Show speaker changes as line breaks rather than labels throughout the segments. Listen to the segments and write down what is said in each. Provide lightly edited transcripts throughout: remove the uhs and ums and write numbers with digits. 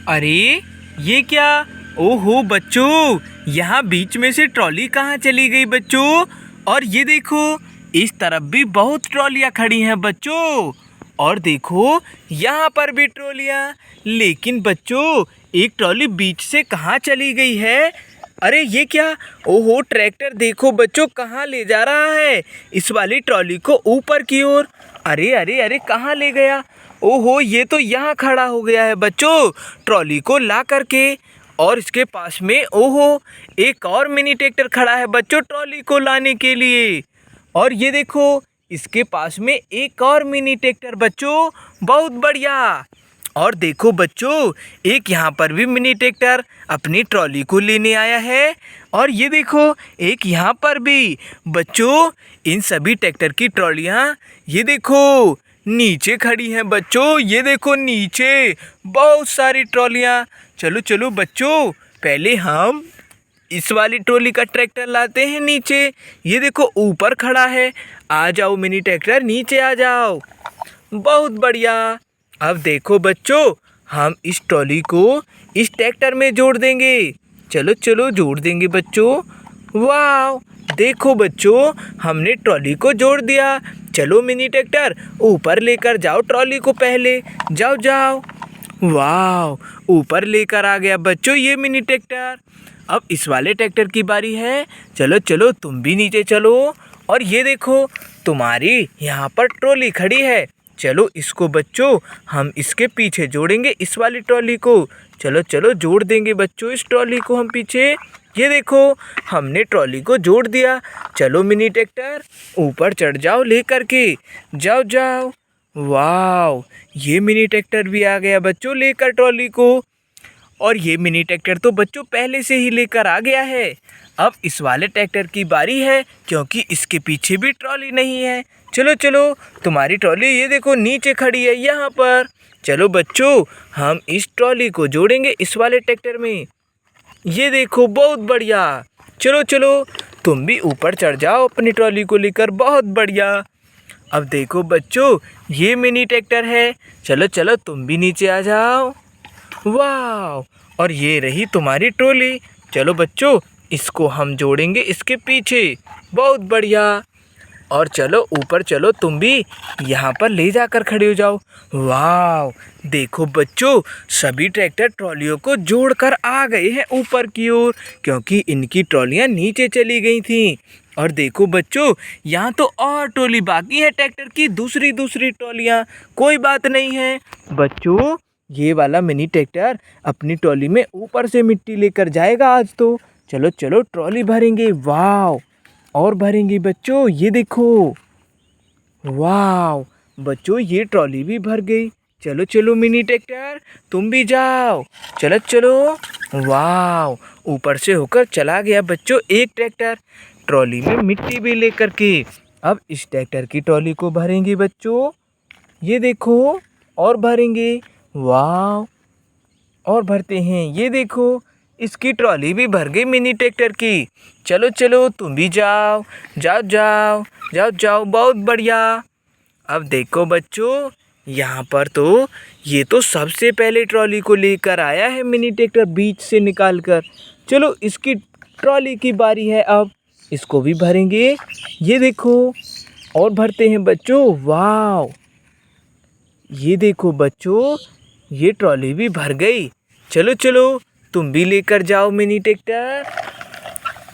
अरे ये क्या। ओहो बच्चों, यहाँ बीच में से ट्रॉली कहाँ चली गई बच्चों। और ये देखो, इस तरफ भी बहुत ट्रॉलियाँ खड़ी हैं बच्चों। और देखो यहाँ पर भी ट्रॉलियाँ। लेकिन बच्चों, एक ट्रॉली बीच से कहाँ चली गई है। अरे ये क्या। ओहो ट्रैक्टर देखो बच्चों कहाँ ले जा रहा है इस वाली ट्रॉली को, ऊपर की ओर। अरे अरे अरे कहाँ ले गया। ओहो ये तो यहाँ खड़ा हो गया है बच्चों ट्रॉली को ला करके। और इसके पास में ओहो एक और मिनी ट्रैक्टर खड़ा है बच्चों ट्रॉली को लाने के लिए। और ये देखो इसके पास में एक और मिनी ट्रैक्टर बच्चों, बहुत बढ़िया। और देखो बच्चों, एक यहाँ पर भी मिनी ट्रैक्टर अपनी ट्रॉली को लेने आया है। और ये देखो एक यहाँ पर भी बच्चों, इन सभी ट्रैक्टर की ट्रॉलियाँ ये देखो नीचे खड़ी हैं बच्चों। ये देखो नीचे बहुत सारी ट्रॉलियाँ। चलो चलो बच्चों, पहले हम इस वाली ट्रॉली का ट्रैक्टर लाते हैं नीचे। ये देखो ऊपर खड़ा है। आ जाओ मिनी ट्रैक्टर, नीचे आ जाओ। बहुत बढ़िया। अब देखो बच्चों, हम इस ट्रॉली को इस ट्रैक्टर में जोड़ देंगे। चलो चलो जोड़ देंगे बच्चों। वाह, देखो बच्चों, हमने ट्रॉली को जोड़ दिया। चलो मिनी ट्रैक्टर ऊपर लेकर जाओ ट्रॉली को, पहले जाओ जाओ। वाह, ऊपर लेकर आ गया बच्चों ये मिनी ट्रैक्टर। अब इस वाले ट्रैक्टर की बारी है। चलो चलो तुम भी नीचे चलो। और ये देखो तुम्हारी यहाँ पर ट्रॉली खड़ी है। चलो इसको बच्चों हम इसके पीछे जोड़ेंगे, इस वाली ट्रॉली को। चलो चलो जोड़ देंगे बच्चों इस ट्रॉली को हम पीछे। ये देखो हमने ट्रॉली को जोड़ दिया। चलो मिनी ट्रैक्टर ऊपर चढ़ जाओ लेकर के, जाओ जाओ। वाह, ये मिनी ट्रैक्टर भी आ गया बच्चों लेकर ट्रॉली को। और ये मिनी ट्रैक्टर तो बच्चों पहले से ही लेकर आ गया है। अब इस वाले ट्रैक्टर की बारी है, क्योंकि इसके पीछे भी ट्रॉली नहीं है। चलो चलो, तुम्हारी ट्रॉली ये देखो नीचे खड़ी है यहाँ पर। चलो बच्चों, हम इस ट्रॉली को जोड़ेंगे इस वाले ट्रैक्टर में। ये देखो बहुत बढ़िया। चलो चलो तुम भी ऊपर चढ़ जाओ अपनी ट्रॉली को लेकर, बहुत बढ़िया। अब देखो बच्चों, ये मिनी ट्रैक्टर है। चलो चलो तुम भी नीचे आ जाओ। वाह, और ये रही तुम्हारी ट्रॉली। चलो बच्चों, इसको हम जोड़ेंगे इसके पीछे, बहुत बढ़िया। और चलो ऊपर चलो, तुम भी यहाँ पर ले जाकर खड़े हो जाओ। वाह, देखो बच्चों, सभी ट्रैक्टर ट्रॉलियों को जोड़कर आ गए हैं ऊपर की ओर, क्योंकि इनकी ट्रॉलियाँ नीचे चली गई थीं। और देखो बच्चों, यहाँ तो और ट्रॉली बाकी है ट्रैक्टर की, दूसरी दूसरी ट्रॉलियाँ। कोई बात नहीं है बच्चों, ये वाला मिनी ट्रैक्टर अपनी ट्रॉली में ऊपर से मिट्टी लेकर जाएगा आज तो। चलो चलो ट्रॉली भरेंगे। वाह, और भरेंगे बच्चों। ये देखो, वाह बच्चों, ये ट्रॉली भी भर गई। चलो चलो मिनी ट्रैक्टर तुम भी जाओ। चलो चलो। वाह, ऊपर से होकर चला गया बच्चों एक ट्रैक्टर ट्रॉली में मिट्टी भी लेकर के। अब इस ट्रैक्टर की ट्रॉली को भरेंगे बच्चों। ये देखो, और भरेंगे। वाह, और भरते हैं। ये देखो, इसकी ट्रॉली भी भर गई मिनी ट्रैक्टर की। चलो चलो तुम भी जाओ, जाओ जाओ, जाओ जाओ, बहुत बढ़िया। अब देखो बच्चों, यहाँ पर तो ये तो सबसे पहले ट्रॉली को लेकर आया है मिनी ट्रैक्टर बीच से निकाल कर। चलो इसकी ट्रॉली की बारी है, अब इसको भी भरेंगे। ये देखो, और भरते हैं बच्चों। वाह, ये देखो बच्चों, ये ट्रॉली भी भर गई। चलो चलो तुम भी लेकर जाओ मिनी ट्रैक्टर,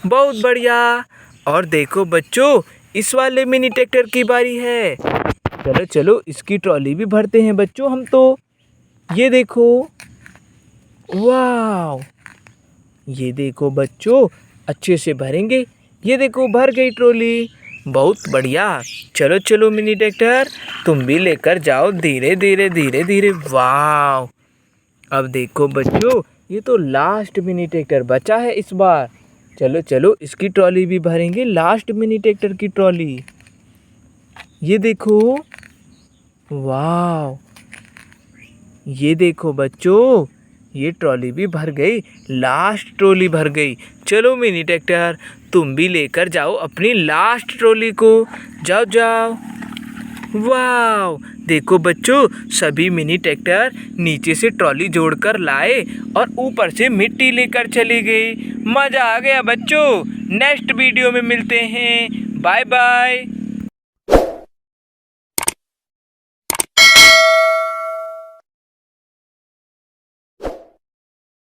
बहुत बढ़िया। और देखो बच्चों, इस वाले मिनी ट्रैक्टर की बारी है। चलो चलो इसकी ट्रॉली भी भरते हैं बच्चों हम तो। ये देखो, वाह, ये देखो बच्चों, अच्छे से भरेंगे। ये देखो भर गई ट्रॉली, बहुत बढ़िया। चलो चलो मिनी ट्रैक्टर तुम भी लेकर जाओ, धीरे धीरे धीरे धीरे। वाह, अब देखो बच्चों, ये तो लास्ट मिनी ट्रैक्टर बचा है इस बार। चलो चलो इसकी ट्रॉली भी भरेंगे, लास्ट मिनी ट्रैक्टर की ट्रॉली। ये देखो, वाह, ये देखो बच्चों, ये ट्रॉली भी भर गई, लास्ट ट्रॉली भर गई। चलो मिनी ट्रैक्टर तुम भी लेकर जाओ अपनी लास्ट ट्रॉली को, जाओ जाओ। वाह, देखो बच्चों, सभी मिनी ट्रैक्टर नीचे से ट्रॉली जोड़कर लाए और ऊपर से मिट्टी लेकर चले गए। मजा आ गया बच्चों। नेक्स्ट वीडियो में मिलते हैं। Bye bye.